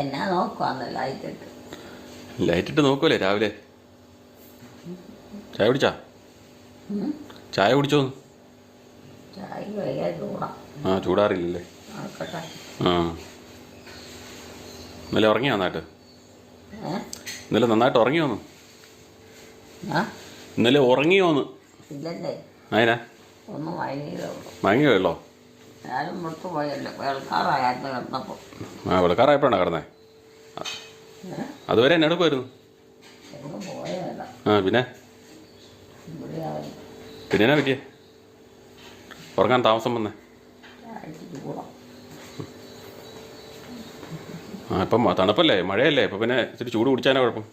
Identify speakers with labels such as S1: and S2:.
S1: എന്നാ നോക്കുവാന്ന് ലൈറ്റിട്ട്.
S2: ലൈറ്റിട്ട് നോക്കുമല്ലേ രാവിലെ? ചായ കുടിച്ചാ? ചായ കുടിച്ചോന്ന്?
S1: ചായക്ക് വയ്യ, ചൂടാ.
S2: ആ, ചൂടാറില്ലല്ലേ?
S1: നോക്കട്ടെ.
S2: ആ, ഇന്നലെ ഉറങ്ങിയോ നന്നായിട്ട്?
S1: ഏ?
S2: ഇന്നലെ നന്നായിട്ട് ഉറങ്ങിയോന്ന്?
S1: ആ?
S2: ഇന്നലെ ഉറങ്ങിയോന്ന്?
S1: ഇല്ലല്ലേ,
S2: അതിനാ
S1: ഒന്നും വൈകിയതേ ഉള്ളൂ.
S2: മയങ്ങി വെള്ളോ?
S1: ഞാനും പുറത്ത് പോയല്ലോ, കേൾക്കാറായിരുന്നു കിടന്നപ്പോൾ.
S2: ആ, വെളുക്കാറായപ്പോഴാണ് കിടന്നേ? അതുവരെ എന്നെ എടുക്കുമായിരുന്നു.
S1: എവിടെ പോയതല്ല,
S2: ആ, പിന്നെ
S1: ഇവിടെയായിരുന്നു.
S2: പിന്നെ എന്നാ പറ്റിയേ ഉറങ്ങാൻ താമസം വന്നേ?
S1: ചായക്ക് ചൂടാ.
S2: ആ, ഇപ്പം തണുപ്പല്ലേ, മഴയല്ലേ, ഇപ്പം പിന്നെ ഇത്തിരി ചൂട് കുടിച്ചാലേ കുഴപ്പം.